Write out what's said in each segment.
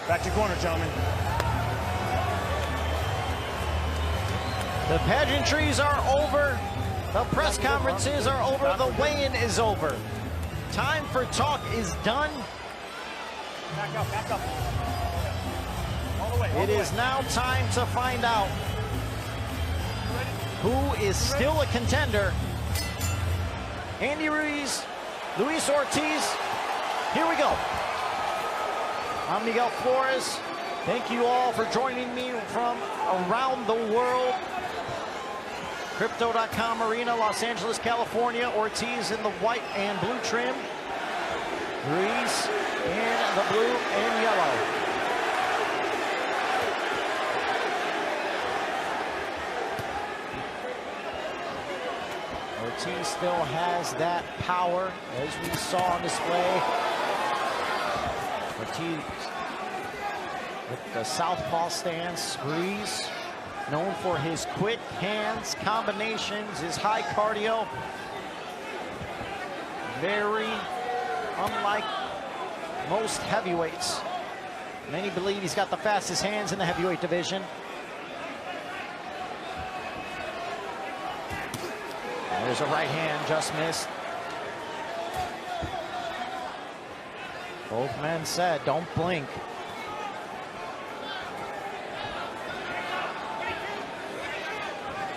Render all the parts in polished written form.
Back to corner, gentlemen. The pageantries are over. The press conferences are over. The weigh-in is over. Time for talk is done. Back up, back up. All the way, all It the is way. now time to find out who is still a contender. Andy Ruiz, Luis Ortiz. Here we go. I'm Miguel Flores. Thank you all for joining me from around the world. Crypto.com Arena, Los Angeles, California. Ortiz in the white and blue trim. Ruiz in the blue and yellow. Ortiz still has that power, as we saw on display. Ortiz with the southpaw stance. Ruiz, known for his quick hands, combinations, his high cardio. Very unlike most heavyweights. Many believe he's got the fastest hands in the heavyweight division. There's a right hand, just missed. Both men said, don't blink.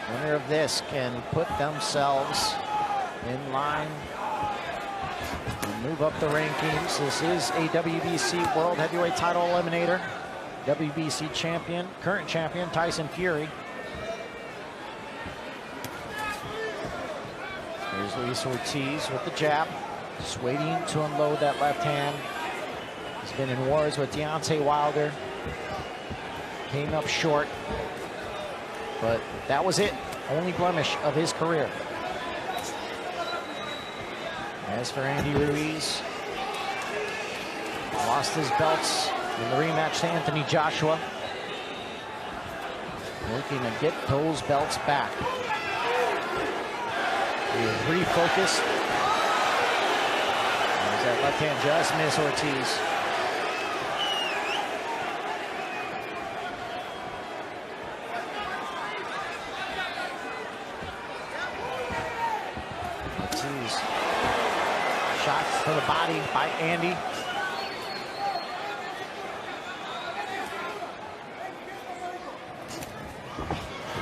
Winner of this can put themselves in line and move up the rankings. This is a WBC World Heavyweight Title Eliminator. WBC champion, current champion, Tyson Fury. Here's Luis Ortiz with the jab. Just waiting to unload that left hand. He's been in wars with Deontay Wilder. Came up short. But that was it. Only blemish of his career. As for Andy Ruiz, lost his belts in the rematch to Anthony Joshua. Looking to get those belts back. He is refocused. As that left hand just missed Ortiz. Ortiz. Shots to the body by Andy.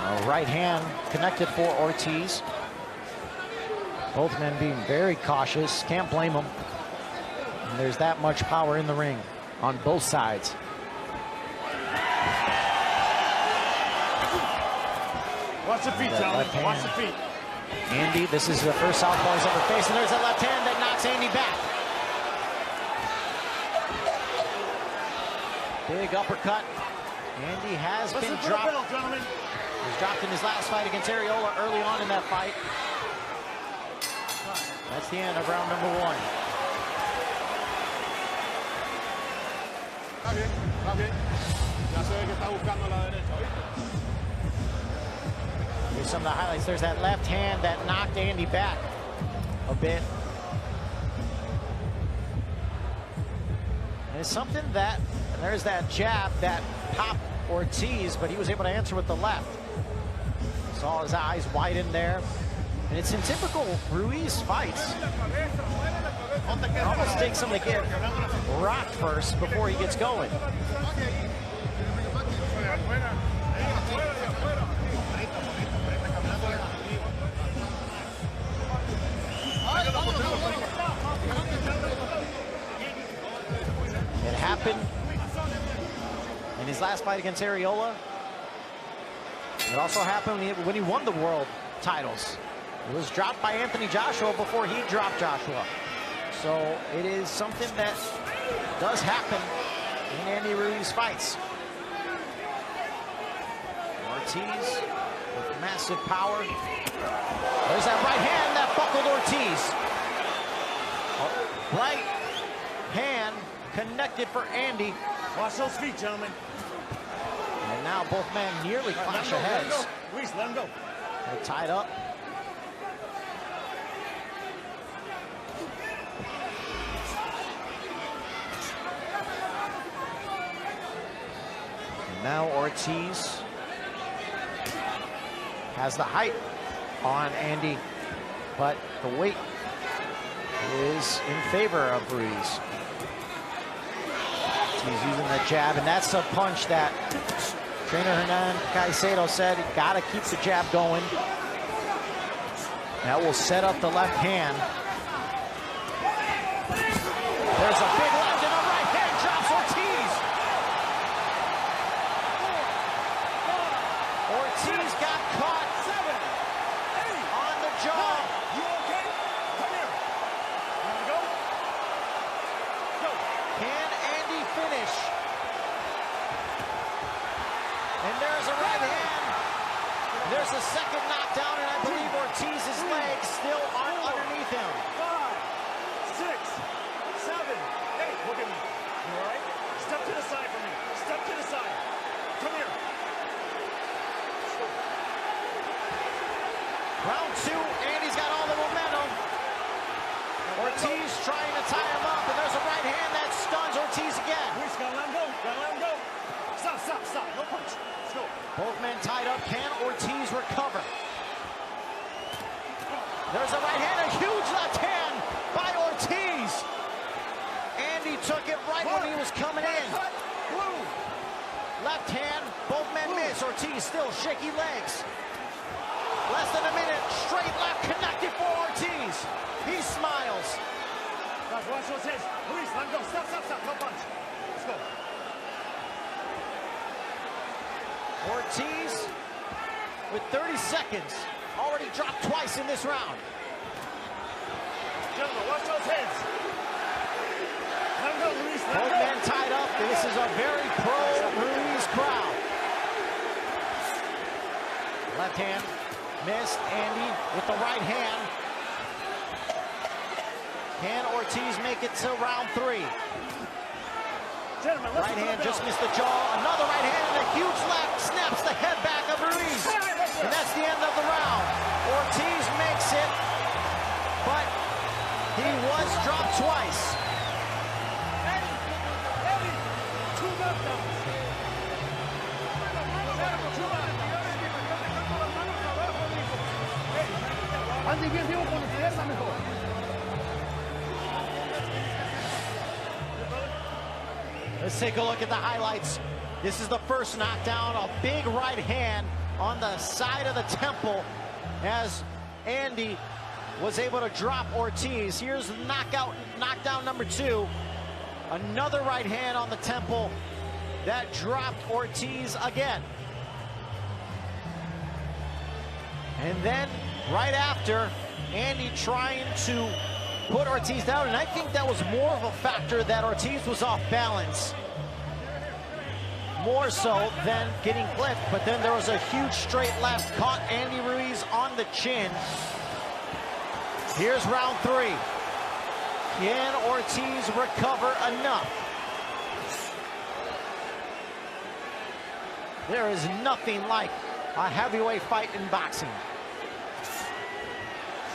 A right hand connected for Ortiz. Both men being very cautious. Can't blame them. And there's that much power in the ring on both sides. Watch the feet, gentlemen. Watch the feet. Andy, this is the first southpaw he's ever faced, and there's that left hand that knocks Andy back. Big uppercut. Andy has been dropped. He was dropped in his last fight against Arreola early on in that fight. That's the end of round number one. Está bien, está bien. Ya se ve que está buscando la derecha, ¿viste? Here's some of the highlights. There's that left hand that knocked Andy back a bit. And it's something that, and there's that jab that popped Ortiz, but he was able to answer with the left. Saw his eyes widen there. And it's in typical Ruiz fights. It almost takes him to get rocked first before he gets going. It happened in his last fight against Arreola. It also happened when he won the world titles. It was dropped by Anthony Joshua before he dropped Joshua. So it is something that does happen in Andy Ruiz fights. Ortiz with massive power. There's that right hand that buckled Ortiz. Right hand connected for Andy. Watch those feet, gentlemen. And now both men nearly clash of heads. Ruiz, let him go. They're tied up. Now Ortiz has the height on Andy, but the weight is in favor of Ruiz. He's using the jab, and that's a punch that trainer Hernan Caicedo said, gotta keep the jab going. That will set up the left hand. There's a big left and a right hand drops Ortiz. Ortiz got caught on the jaw. You okay? Come here. You want to go? Go. Can Andy finish? And there's a right hand. There's a second knockdown, and I believe Ortiz's legs still aren't underneath him. 5, 6, 7, 8. Look at me. You all right? Step to the side for me. Step to the side. Come here. Round 2, Andy's got all the momentum. Ortiz trying to tie him up, and there's a right hand that stuns Ortiz again. Ruiz, gotta let him go. Gotta let him go. Stop, stop, stop. No punch. Let's go. Both men tied up. Can Ortiz recover? There's a right hand, a huge left hand by Ortiz. Andy took it right when he was coming in. Left hand, both men miss. Ortiz still shaky legs. Less than a minute, straight left connected for Ortiz. He smiles. Guys, watch those heads. Ruiz, let him go. Stop, stop, stop. No punch. Let's go. Ortiz with 30 seconds. Already dropped twice in this round. Gentlemen, watch those heads. Let him go, Ruiz. Let him Both go. men tied up. This is a very pro-Ruiz crowd. Left hand missed. Andy with the right hand. Can Ortiz make it to round 3? Gentlemen, Right hand just missed the jaw. Another right hand and a huge left snaps the head back of Ruiz. And that's the end of the round. Ortiz makes it, but he was dropped twice. Eddie, 2 knockdowns. Andy, bien, digo, cuando te des mejor. Let's take a look at the highlights. This is the first knockdown, a big right hand on the side of the temple as Andy was able to drop Ortiz. Here's knockdown number 2. Another right hand on the temple that dropped Ortiz again. And then right after, Andy trying to put Ortiz down, and I think that was more of a factor that Ortiz was off balance, more so than getting clipped. But then there was a huge straight left, caught Andy Ruiz on the chin. Here's round 3. Can Ortiz recover enough? There is nothing like a heavyweight fight in boxing.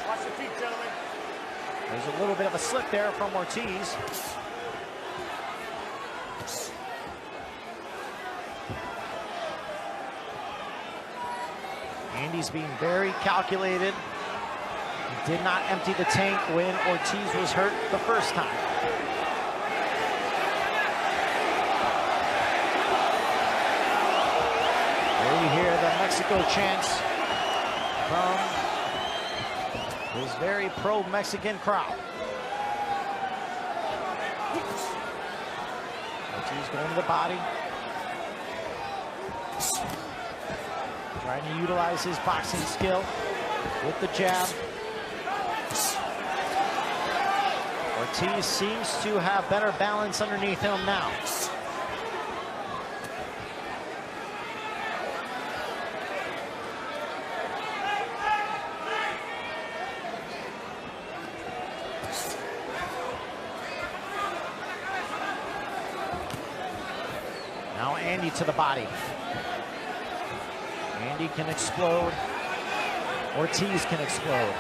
Watch your feet, gentlemen. There's a little bit of a slip there from Ortiz. Andy's being very calculated. He did not empty the tank when Ortiz was hurt the first time. There you hear the Mexico chants from his very pro-Mexican crowd. Ortiz going to the body. Trying to utilize his boxing skill with the jab. Ortiz seems to have better balance underneath him now. Now Andy to the body. Andy can explode. Ortiz can explode.